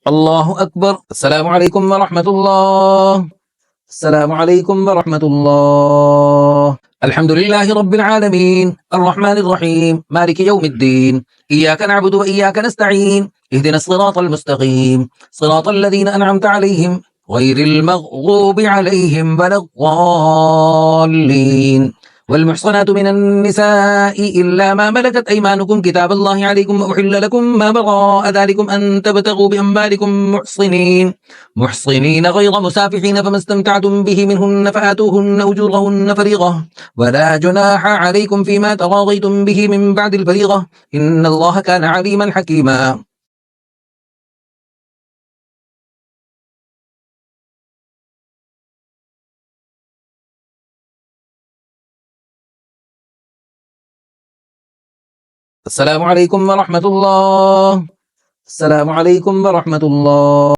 الله أكبر. السلام عليكم ورحمة الله. السلام عليكم ورحمة الله. الحمد لله رب العالمين الرحمن الرحيم مالك يوم الدين. إياك نعبد وإياك نستعين. اهدنا الصراط المستقيم صراط الذين أنعمت عليهم غير المغضوب عليهم ولا الضالين. والمحصنات من النساء إلا ما ملكت أيمانكم كتاب الله عليكم وأحل لكم ما وراء ذلكم أن تبتغوا بأموالكم محصنين غير مسافحين، فما استمتعتم به منهن فآتوهن أجورهن فريضة، ولا جناح عليكم فيما تراضيتم به من بعد الفريضة، إن الله كان عليما حكيما. السلام عليكم ورحمة الله. السلام عليكم ورحمة الله.